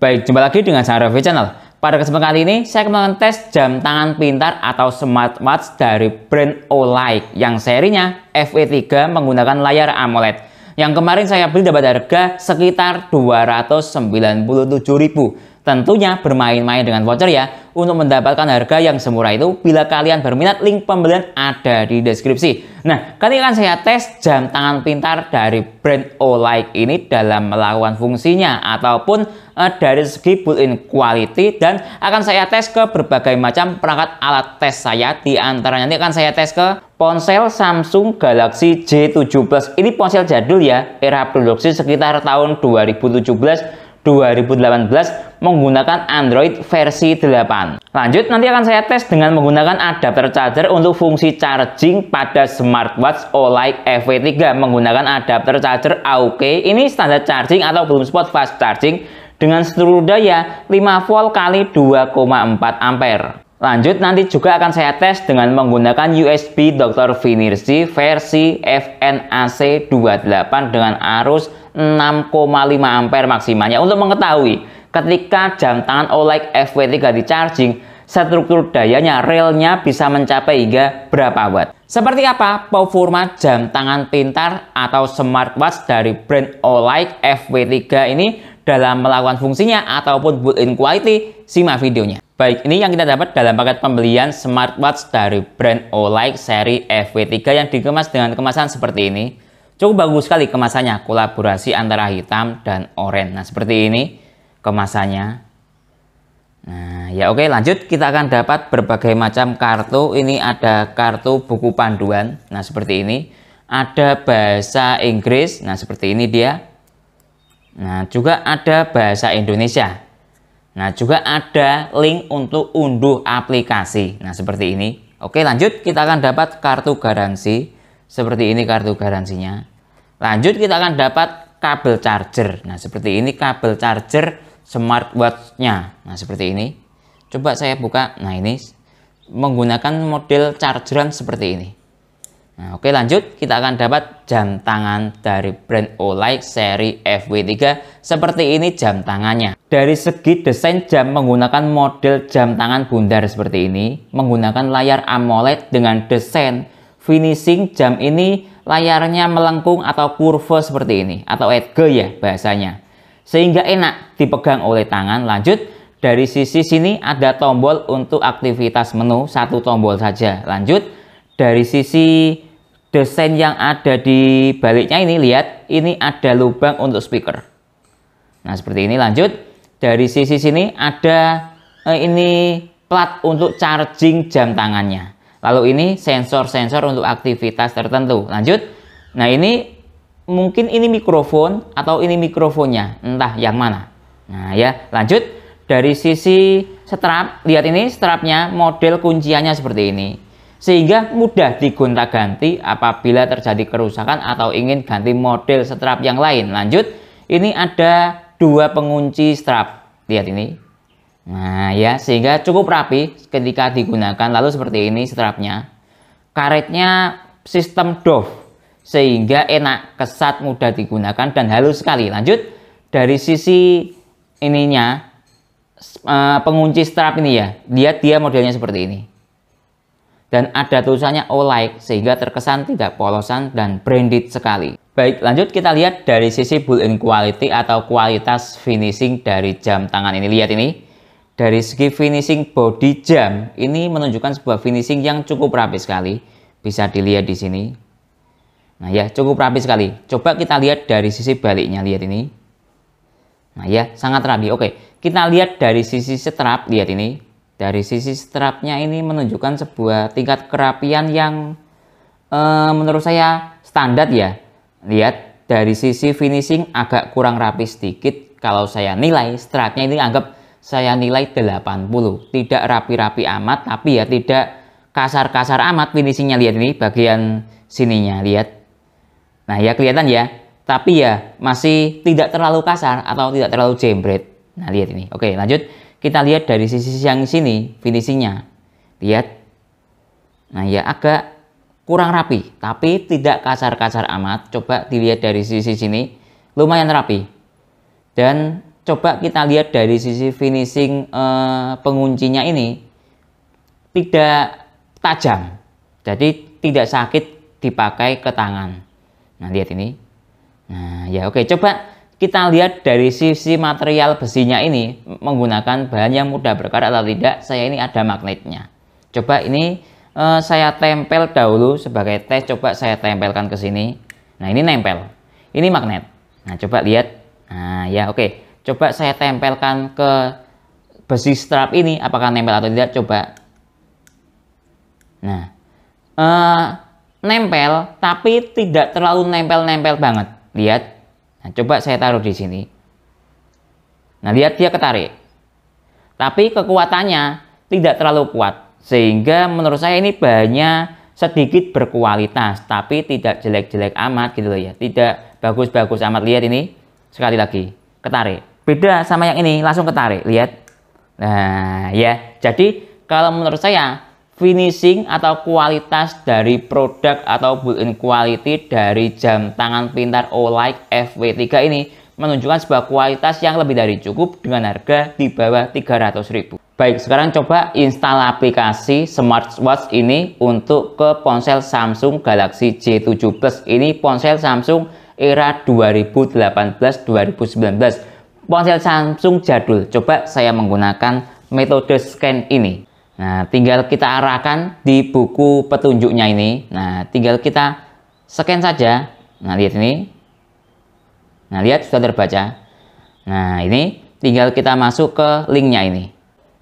Baik, jumpa lagi dengan saya Raffi Channel. Pada kesempatan kali ini, saya akan mengetes jam tangan pintar atau smartwatch dari brand Olight yang serinya FW3 menggunakan layar AMOLED. Yang kemarin saya beli dapat harga sekitar 297.000. Tentunya bermain-main dengan voucher ya. Untuk mendapatkan harga yang semurah itu, bila kalian berminat, link pembelian ada di deskripsi. Nah, kali ini akan saya tes jam tangan pintar dari brand Olight ini dalam melakukan fungsinya ataupun dari segi built-in quality, dan akan saya tes ke berbagai macam perangkat alat tes saya. Di antaranya nanti akan saya tes ke ponsel Samsung Galaxy J7 Plus. Ini ponsel jadul ya, era produksi sekitar tahun 2017-2018 menggunakan Android versi 8. Lanjut, nanti akan saya tes dengan menggunakan adapter charger untuk fungsi charging pada smartwatch Olight FW3 menggunakan adapter charger AUK. Ini standar charging atau belum support fast charging dengan seluruh daya 5 volt kali 2,4 ampere. Lanjut, nanti juga akan saya tes dengan menggunakan USB Dr. Finergy versi FNAC 28 dengan arus 6,5 ampere maksimalnya. Untuk mengetahui ketika jam tangan Olight FW3 di charging, struktur dayanya, relnya bisa mencapai hingga berapa watt. Seperti apa performa jam tangan pintar atau smartwatch dari brand Olight FW3 ini dalam melakukan fungsinya ataupun built-in quality? Simak videonya. Baik, ini yang kita dapat dalam paket pembelian smartwatch dari brand Olight seri FW3 yang dikemas dengan kemasan seperti ini. Cukup bagus sekali kemasannya, kolaborasi antara hitam dan oranye. Nah, seperti ini kemasannya. Nah, ya oke, lanjut kita akan dapat berbagai macam kartu. Ini ada kartu buku panduan. Nah, seperti ini. Ada bahasa Inggris. Nah, seperti ini dia. Nah, juga ada bahasa Indonesia. Nah, juga ada link untuk unduh aplikasi. Nah, seperti ini. Oke, lanjut kita akan dapat kartu garansi. Seperti ini kartu garansinya. Lanjut kita akan dapat kabel charger. Nah, seperti ini kabel charger smartwatch-nya. Nah, seperti ini. Coba saya buka. Nah, ini menggunakan model chargeran seperti ini. Nah, oke, lanjut kita akan dapat jam tangan dari brand Olight seri FW3. Seperti ini jam tangannya. Dari segi desain jam menggunakan model jam tangan bundar seperti ini, menggunakan layar AMOLED dengan desain finishing jam ini layarnya melengkung atau kurve seperti ini, atau edge ya bahasanya, sehingga enak dipegang oleh tangan. Lanjut, dari sisi sini ada tombol untuk aktivitas menu, satu tombol saja. Lanjut, dari sisi desain yang ada di baliknya ini, lihat, ini ada lubang untuk speaker. Nah, seperti ini. Lanjut, dari sisi sini ada ini plat untuk charging jam tangannya. Lalu ini sensor-sensor untuk aktivitas tertentu. Lanjut, nah ini mungkin ini mikrofon atau ini mikrofonnya, entah yang mana. Nah ya, lanjut, dari sisi strap, lihat ini strapnya model kunciannya seperti ini, sehingga mudah digonta-ganti apabila terjadi kerusakan atau ingin ganti model strap yang lain. Lanjut, ini ada dua pengunci strap, lihat ini. Nah ya, sehingga cukup rapi ketika digunakan. Lalu seperti ini strapnya, karetnya sistem doff sehingga enak, kesat, mudah digunakan dan halus sekali. Lanjut, dari sisi ininya pengunci strap ini ya, lihat dia modelnya seperti ini dan ada tulisannya Olight sehingga terkesan tidak polosan dan branded sekali. Baik, lanjut kita lihat dari sisi built-in quality atau kualitas finishing dari jam tangan ini. Lihat ini. Dari segi finishing body jam ini menunjukkan sebuah finishing yang cukup rapi sekali. Bisa dilihat di sini. Nah ya, cukup rapi sekali. Coba kita lihat dari sisi baliknya, lihat ini. Nah ya, sangat rapi. Oke, kita lihat dari sisi strap, lihat ini. Dari sisi strapnya ini menunjukkan sebuah tingkat kerapian yang menurut saya standar ya. Lihat, dari sisi finishing agak kurang rapi sedikit. Kalau saya nilai strapnya ini anggap saya nilai 80. Tidak rapi-rapi amat, tapi ya tidak kasar-kasar amat finishingnya. Lihat ini bagian sininya, lihat. Nah ya, kelihatan ya, tapi ya masih tidak terlalu kasar atau tidak terlalu jembret. Nah lihat ini. Oke, lanjut kita lihat dari sisi yang sini finishingnya. Lihat. Nah ya, agak kurang rapi, tapi tidak kasar-kasar amat. Coba dilihat dari sisi sini, lumayan rapi. Dan coba kita lihat dari sisi finishing penguncinya ini tidak tajam, jadi tidak sakit dipakai ke tangan. Nah, lihat ini. Nah, ya oke, coba kita lihat dari sisi material besinya ini menggunakan bahan yang mudah berkarat atau tidak. Saya ini ada magnetnya. Coba ini saya tempel dahulu sebagai tes. Coba saya tempelkan ke sini. Nah, ini nempel. Ini magnet. Nah, coba lihat. Nah, ya oke. Coba saya tempelkan ke besi strap ini, apakah nempel atau tidak? Coba. Nah, nempel, tapi tidak terlalu nempel-nempel banget. Lihat. Nah, coba saya taruh di sini. Nah, lihat dia ketarik. Tapi kekuatannya tidak terlalu kuat. Sehingga menurut saya ini bahannya sedikit berkualitas, tapi tidak jelek-jelek amat gitu loh ya. Tidak bagus-bagus amat. Lihat ini. Sekali lagi. Ketarik. Beda sama yang ini, langsung ketarik, lihat. Nah, ya. Jadi, kalau menurut saya, finishing atau kualitas dari produk atau built-in quality dari jam tangan pintar Olight FW3 ini menunjukkan sebuah kualitas yang lebih dari cukup dengan harga di bawah 300.000. Baik, sekarang coba install aplikasi smartwatch ini untuk ke ponsel Samsung Galaxy J7 Plus. Ini ponsel Samsung era 2018-2019. Ponsel Samsung jadul. Coba saya menggunakan metode scan ini. Nah, tinggal kita arahkan di buku petunjuknya ini. Nah, tinggal kita scan saja. Nah, lihat ini. Nah, lihat sudah terbaca. Nah, ini tinggal kita masuk ke linknya ini.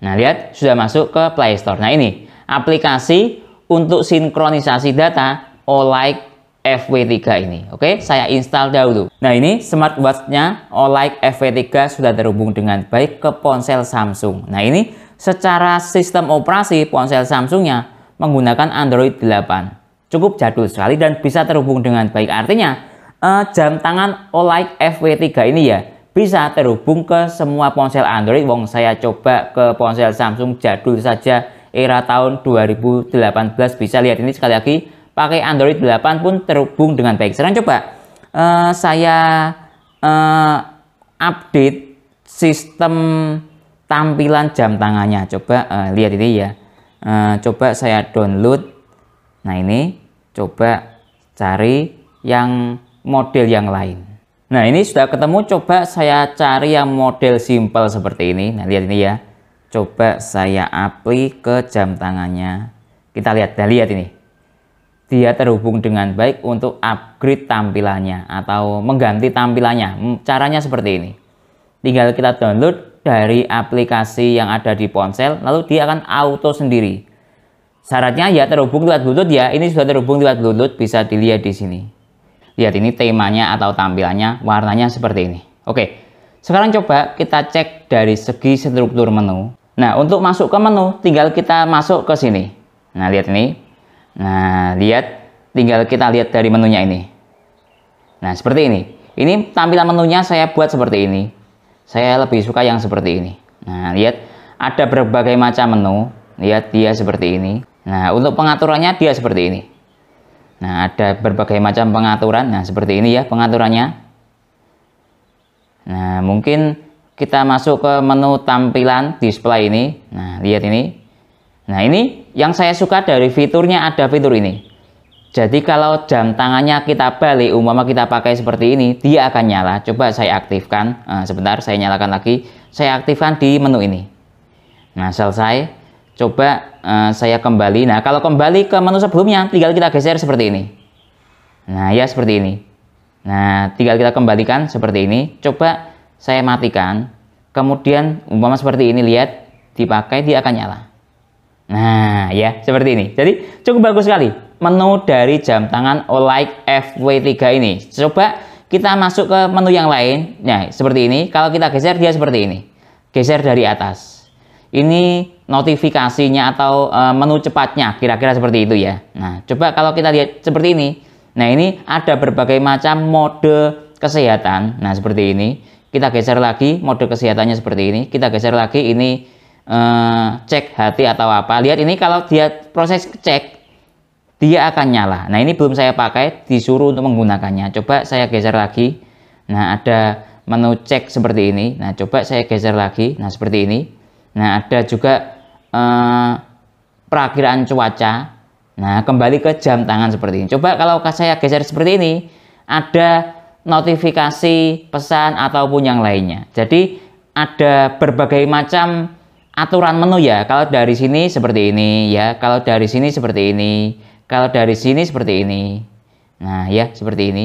Nah, lihat sudah masuk ke Play Store. Nah, ini aplikasi untuk sinkronisasi data Olight FW3 ini. Oke, saya install dahulu. Nah, ini smartwatch-nya Olight FW3 sudah terhubung dengan baik ke ponsel Samsung. Nah, ini secara sistem operasi ponsel Samsungnya menggunakan Android 8. Cukup jadul sekali dan bisa terhubung dengan baik. Artinya, jam tangan Olight FW3 ini ya bisa terhubung ke semua ponsel Android. Wong saya coba ke ponsel Samsung jadul saja era tahun 2018 bisa. Lihat ini sekali lagi. Pakai Android 8 pun terhubung dengan baik. Sekarang coba saya update sistem tampilan jam tangannya. Coba lihat ini ya. Coba saya download. Nah, ini coba cari yang model yang lain. Nah, ini sudah ketemu. Coba saya cari yang model simple seperti ini. Nah, lihat ini ya. Coba saya apply ke jam tangannya. Kita lihat. Nah, lihat ini. Dia terhubung dengan baik untuk upgrade tampilannya atau mengganti tampilannya. Caranya seperti ini. Tinggal kita download dari aplikasi yang ada di ponsel, lalu dia akan auto sendiri. Syaratnya ya terhubung lewat Bluetooth ya. Ini sudah terhubung lewat Bluetooth, bisa dilihat di sini. Lihat ini temanya atau tampilannya, warnanya seperti ini. Oke, sekarang coba kita cek dari segi struktur menu. Nah, untuk masuk ke menu, tinggal kita masuk ke sini. Nah, lihat ini. Nah, lihat, tinggal kita lihat dari menunya ini. Nah, seperti ini. Ini tampilan menunya saya buat seperti ini. Saya lebih suka yang seperti ini. Nah, lihat, ada berbagai macam menu. Lihat dia seperti ini. Nah, untuk pengaturannya dia seperti ini. Nah, ada berbagai macam pengaturan. Nah, seperti ini ya pengaturannya. Nah, mungkin kita masuk ke menu tampilan display ini. Nah, lihat ini. Nah, ini yang saya suka dari fiturnya, ada fitur ini. Jadi kalau jam tangannya kita balik, umpama kita pakai seperti ini, dia akan nyala. Coba saya aktifkan. Sebentar, saya nyalakan lagi. Saya aktifkan di menu ini. Nah, selesai. Coba saya kembali. Nah, kalau kembali ke menu sebelumnya, tinggal kita geser seperti ini. Nah, ya seperti ini. Nah, tinggal kita kembalikan seperti ini. Coba saya matikan. Kemudian umpama seperti ini, lihat, dipakai dia akan nyala. Nah, ya seperti ini. Jadi cukup bagus sekali menu dari jam tangan Olight FW3 ini. Coba kita masuk ke menu yang lain. Nah, seperti ini. Kalau kita geser dia seperti ini. Geser dari atas. Ini notifikasinya atau menu cepatnya, kira-kira seperti itu ya. Nah, coba kalau kita lihat seperti ini. Nah, ini ada berbagai macam mode kesehatan. Nah, seperti ini. Kita geser lagi mode kesehatannya seperti ini. Kita geser lagi ini cek hati atau apa. Lihat ini kalau dia proses cek dia akan nyala. Nah, ini belum saya pakai, disuruh untuk menggunakannya. Coba saya geser lagi. Nah, ada menu cek seperti ini. Nah, coba saya geser lagi. Nah, seperti ini. Nah, ada juga perakiraan cuaca. Nah, kembali ke jam tangan seperti ini. Coba kalau saya geser seperti ini, ada notifikasi, pesan, ataupun yang lainnya. Jadi, ada berbagai macam aturan menu ya. Kalau dari sini seperti ini ya. Kalau dari sini seperti ini. Kalau dari sini seperti ini. Nah, ya, seperti ini.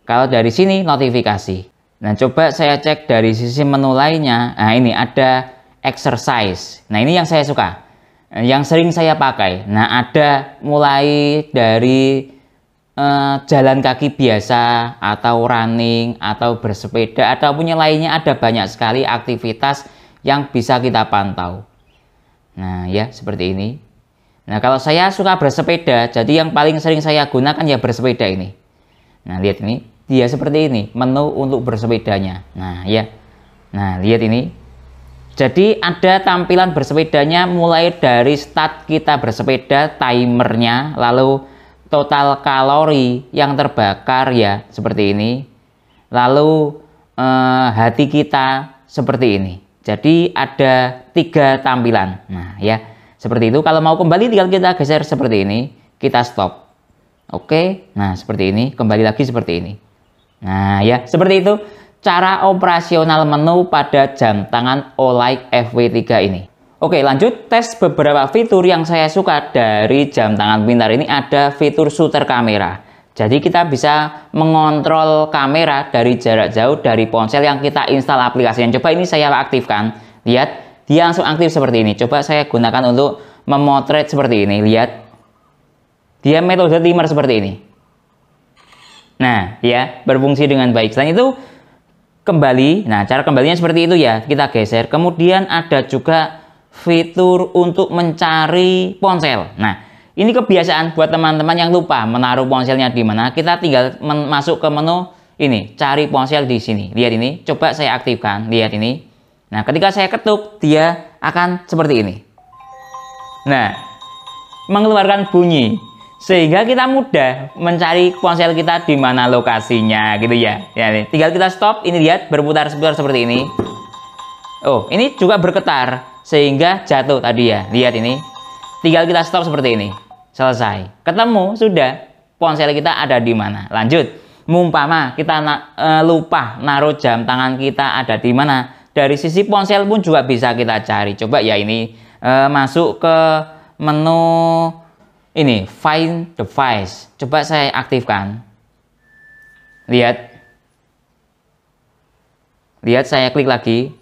Kalau dari sini notifikasi. Nah, coba saya cek dari sisi menu lainnya. Nah, ini ada exercise. Nah, ini yang saya suka. Yang sering saya pakai. Nah, ada mulai dari jalan kaki biasa, atau running, atau bersepeda, ataupun yang lainnya. Ada banyak sekali aktivitas yang bisa kita pantau. Nah, ya, seperti ini. Nah, kalau saya suka bersepeda, jadi yang paling sering saya gunakan ya bersepeda ini. Nah, lihat ini. Dia seperti ini, menu untuk bersepedanya. Nah, ya. Nah, lihat ini. Jadi ada tampilan bersepedanya mulai dari start kita bersepeda, timernya, lalu total kalori yang terbakar ya seperti ini. Lalu hati kita seperti ini. Jadi ada 3 tampilan. Nah, ya seperti itu. Kalau mau kembali tinggal kita geser seperti ini, kita stop. Oke, nah seperti ini, kembali lagi seperti ini. Nah, ya seperti itu cara operasional menu pada jam tangan Olight FW3 ini. Oke, lanjut tes beberapa fitur yang saya suka dari jam tangan pintar ini. Ada fitur shooter kamera. Jadi kita bisa mengontrol kamera dari jarak jauh dari ponsel yang kita install aplikasinya. Coba ini saya aktifkan. Lihat, dia langsung aktif seperti ini. Coba saya gunakan untuk memotret seperti ini. Lihat, dia metode timer seperti ini. Nah, ya, berfungsi dengan baik. Selain itu, kembali, nah cara kembalinya seperti itu ya, kita geser. Kemudian ada juga fitur untuk mencari ponsel. Nah, ini kebiasaan buat teman-teman yang lupa menaruh ponselnya di mana. Kita tinggal masuk ke menu ini, cari ponsel di sini. Lihat ini, coba saya aktifkan. Lihat ini. Nah, ketika saya ketuk, dia akan seperti ini. Nah, mengeluarkan bunyi. Sehingga kita mudah mencari ponsel kita di mana lokasinya gitu ya. Ya, tinggal kita stop, ini lihat berputar-putar seperti ini. Oh, ini juga bergetar sehingga jatuh tadi ya. Lihat ini. Tinggal kita stop seperti ini. Selesai. Ketemu sudah ponsel kita ada di mana. Lanjut. Mumpama kita lupa naruh jam tangan kita ada di mana. Dari sisi ponsel pun juga bisa kita cari. Coba ya ini masuk ke menu ini, find device. Coba saya aktifkan. Lihat. Lihat, saya klik lagi.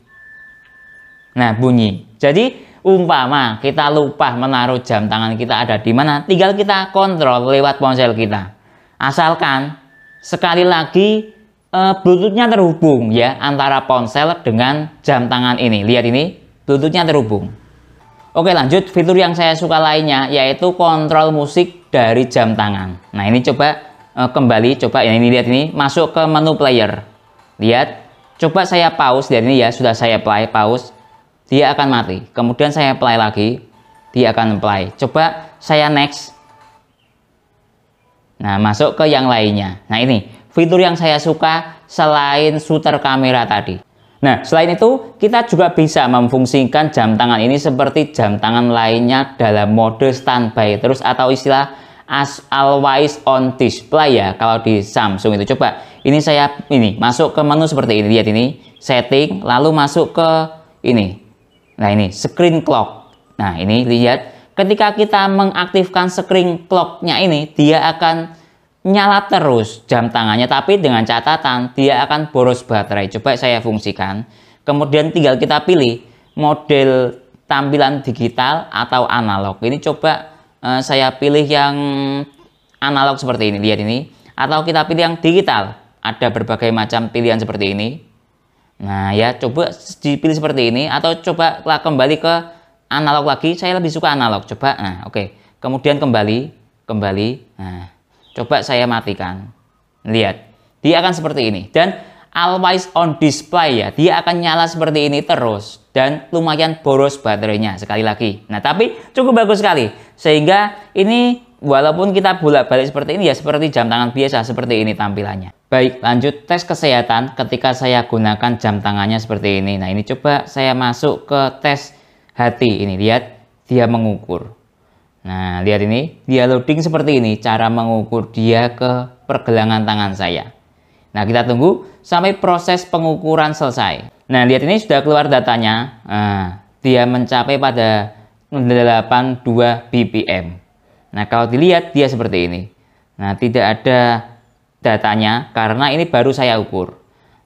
Nah, bunyi. Jadi, umpama kita lupa menaruh jam tangan kita ada di mana, tinggal kita kontrol lewat ponsel kita. Asalkan sekali lagi Bluetooth-nya terhubung ya antara ponsel dengan jam tangan ini. Lihat ini, Bluetooth-nya terhubung. Oke, lanjut fitur yang saya suka lainnya yaitu kontrol musik dari jam tangan. Nah, ini coba kembali, coba ya ini lihat ini masuk ke menu player. Lihat, coba saya pause, lihat ini ya sudah saya play pause, dia akan mati. Kemudian saya play lagi, dia akan play. Coba saya next. Nah, masuk ke yang lainnya. Nah, ini fitur yang saya suka selain shooter kamera tadi. Nah, selain itu, kita juga bisa memfungsikan jam tangan ini seperti jam tangan lainnya dalam mode standby terus atau istilah as always on display ya kalau di Samsung itu. Coba, ini saya masuk ke menu seperti ini. Lihat ini, setting, lalu masuk ke ini. Nah, ini screen clock. Nah, ini lihat, ketika kita mengaktifkan screen clock-nya ini, dia akan nyala terus jam tangannya, tapi dengan catatan dia akan boros baterai. Coba saya fungsikan. Kemudian tinggal kita pilih model tampilan digital atau analog. Ini coba saya pilih yang analog seperti ini. Lihat ini. Atau kita pilih yang digital. Ada berbagai macam pilihan seperti ini. Nah, ya coba dipilih seperti ini. Atau coba kembali ke analog lagi. Saya lebih suka analog. Coba. Nah, oke. Kemudian kembali. Nah, coba saya matikan. Lihat, dia akan seperti ini. Dan always on display ya. Dia akan nyala seperti ini terus. Dan lumayan boros baterainya sekali lagi. Nah, tapi cukup bagus sekali. Sehingga ini walaupun kita bolak-balik seperti ini ya seperti jam tangan biasa, seperti ini tampilannya. Baik, lanjut tes kesehatan ketika saya gunakan jam tangannya seperti ini. Nah, ini coba saya masuk ke tes hati. Ini lihat, dia mengukur. Nah, lihat ini, dia loading seperti ini, cara mengukur dia ke pergelangan tangan saya. Nah, kita tunggu sampai proses pengukuran selesai. Nah, lihat ini sudah keluar datanya. Nah, dia mencapai pada 82 BPM. Nah, kalau dilihat dia seperti ini. Nah, tidak ada datanya karena ini baru saya ukur.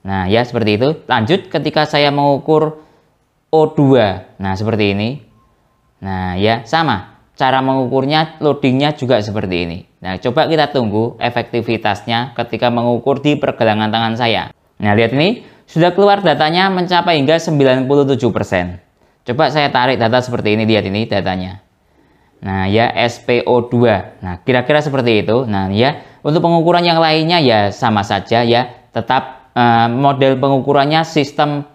Nah, ya seperti itu. Lanjut ketika saya mengukur O2. Nah, seperti ini. Nah, ya sama. Cara mengukurnya, loadingnya juga seperti ini. Nah, coba kita tunggu efektivitasnya ketika mengukur di pergelangan tangan saya. Nah, lihat ini. Sudah keluar datanya mencapai hingga 97%. Coba saya tarik data seperti ini. Lihat ini datanya. Nah, ya SPO2. Nah, kira-kira seperti itu. Nah, ya untuk pengukuran yang lainnya ya sama saja ya. Tetap model pengukurannya sistem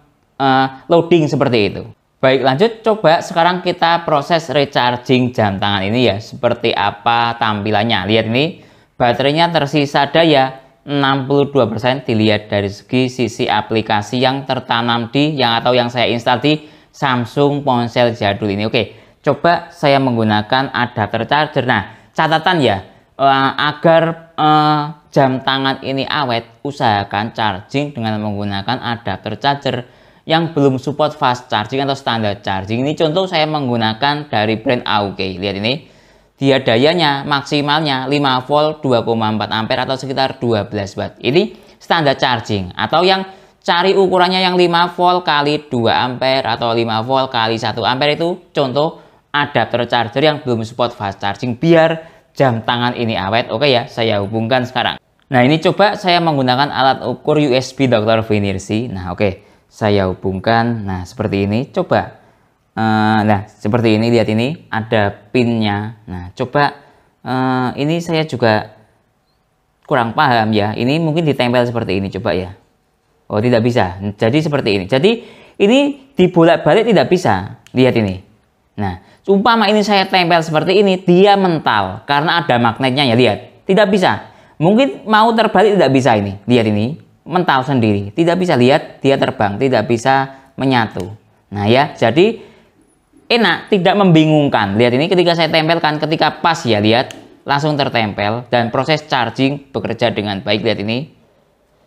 loading seperti itu. Baik, lanjut coba sekarang kita proses recharging jam tangan ini ya. Seperti apa tampilannya. Lihat ini baterainya tersisa daya 62%. Dilihat dari sisi aplikasi yang tertanam di atau yang saya install di Samsung ponsel jadul ini. Oke. Coba saya menggunakan adapter charger. Nah, catatan ya, agar jam tangan ini awet, usahakan charging dengan menggunakan adapter charger yang belum support fast charging atau standar charging. Ini contoh saya menggunakan dari brand AOK. Lihat ini, dia dayanya maksimalnya 5 volt 2,4 ampere atau sekitar 12 watt. Ini standar charging atau yang cari ukurannya yang 5 volt kali 2 ampere atau 5 volt kali 1 ampere itu contoh adapter charger yang belum support fast charging biar jam tangan ini awet. Oke ya, saya hubungkan sekarang. Nah, ini coba saya menggunakan alat ukur USB Dr. Vinersi. Nah, oke, saya hubungkan. Nah, seperti ini. Coba. Nah, seperti ini. Lihat ini ada pinnya. Nah, coba ini saya juga kurang paham ya. Ini mungkin ditempel seperti ini. Coba ya. Oh, tidak bisa. Jadi seperti ini. Jadi ini dibolak-balik tidak bisa. Lihat ini. Nah, umpama ini saya tempel seperti ini, dia mental karena ada magnetnya ya, lihat. Tidak bisa. Mungkin mau terbalik tidak bisa ini. Lihat ini, mental sendiri. Tidak bisa, lihat dia terbang, tidak bisa menyatu. Nah ya, jadi enak, tidak membingungkan. Lihat ini ketika saya tempelkan, ketika pas ya, lihat langsung tertempel dan proses charging bekerja dengan baik. Lihat ini.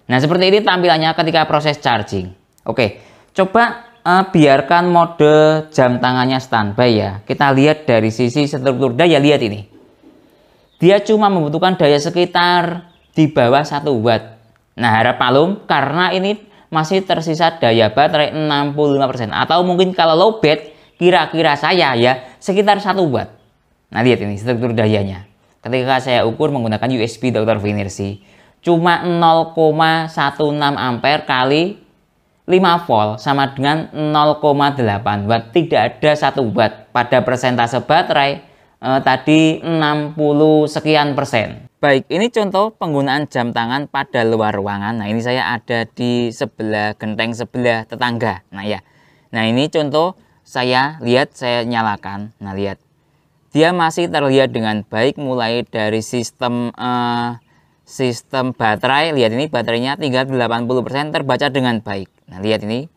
Nah, seperti ini tampilannya ketika proses charging. Oke, coba biarkan mode jam tangannya standby ya. Kita lihat dari sisi struktur daya, lihat ini. Dia cuma membutuhkan daya sekitar di bawah 1 watt. Nah, harap maklum karena ini masih tersisa daya baterai 65% atau mungkin kalau lowbat kira-kira saya ya sekitar 1 watt. Nah, lihat ini struktur dayanya. Ketika saya ukur menggunakan USB Dr. Vinersi cuma 0,16 ampere kali 5 volt sama dengan 0,8 watt. Tidak ada 1 watt pada persentase baterai tadi 60 sekian persen. Baik, ini contoh penggunaan jam tangan pada luar ruangan. Nah, ini saya ada di sebelah genteng sebelah tetangga. Nah ya, nah ini contoh saya lihat, saya nyalakan. Nah lihat, dia masih terlihat dengan baik mulai dari sistem baterai. Lihat ini baterainya tinggal 80% terbaca dengan baik. Nah, lihat ini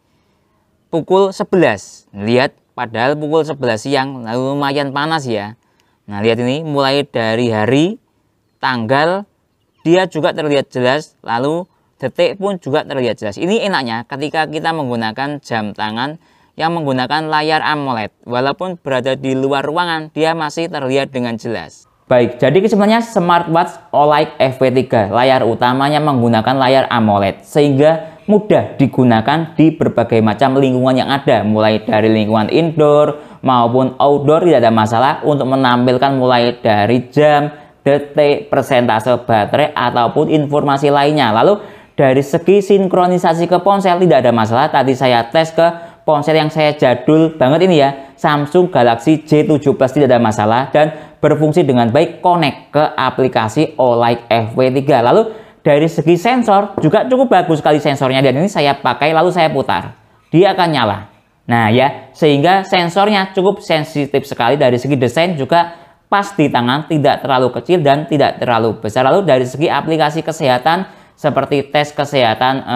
pukul 11. Lihat, padahal pukul 11 siang, lalu lumayan panas ya. Nah, lihat ini mulai dari hari, tanggal, dia juga terlihat jelas, lalu detik pun juga terlihat jelas. Ini enaknya ketika kita menggunakan jam tangan yang menggunakan layar AMOLED. Walaupun berada di luar ruangan, dia masih terlihat dengan jelas. Baik, jadi kesimpulannya smartwatch Olight FV3 layar utamanya menggunakan layar AMOLED sehingga mudah digunakan di berbagai macam lingkungan yang ada, mulai dari lingkungan indoor maupun outdoor tidak ada masalah untuk menampilkan mulai dari jam, detik, persentase baterai ataupun informasi lainnya. Lalu dari segi sinkronisasi ke ponsel tidak ada masalah. Tadi saya tes ke ponsel yang saya jadul banget ini ya, Samsung Galaxy J7 Plus, tidak ada masalah dan berfungsi dengan baik, connect ke aplikasi Olight FV3. Lalu dari segi sensor juga cukup bagus sekali sensornya, dan ini saya pakai lalu saya putar, dia akan nyala. Nah ya, sehingga sensornya cukup sensitif sekali. Dari segi desain juga pas di tangan, tidak terlalu kecil dan tidak terlalu besar. Lalu dari segi aplikasi kesehatan seperti tes kesehatan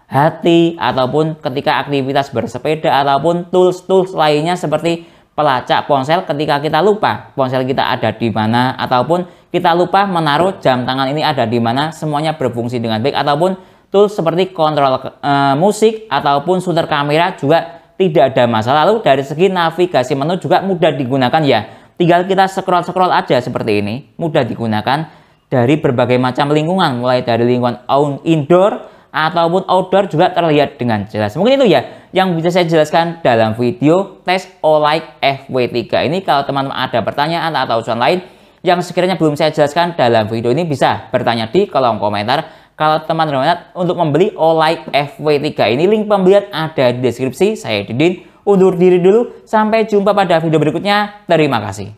hati, ataupun ketika aktivitas bersepeda, ataupun tools-tools lainnya seperti pelacak ponsel ketika kita lupa ponsel kita ada di mana, ataupun kita lupa menaruh jam tangan ini ada di mana, semuanya berfungsi dengan baik. Ataupun tools seperti kontrol musik ataupun shooter kamera juga tidak ada masalah. Lalu dari segi navigasi menu juga mudah digunakan ya, tinggal kita scroll-scroll aja seperti ini, mudah digunakan dari berbagai macam lingkungan, mulai dari lingkungan indoor ataupun outdoor juga terlihat dengan jelas. Mungkin itu ya yang bisa saya jelaskan dalam video tes Olight FW3 ini. Kalau teman-teman ada pertanyaan atau usulan lain yang sekiranya belum saya jelaskan dalam video ini, bisa bertanya di kolom komentar. Kalau teman-teman untuk membeli Olight FW3 ini, link pembelian ada di deskripsi. Saya Didin, undur diri dulu, sampai jumpa pada video berikutnya. Terima kasih.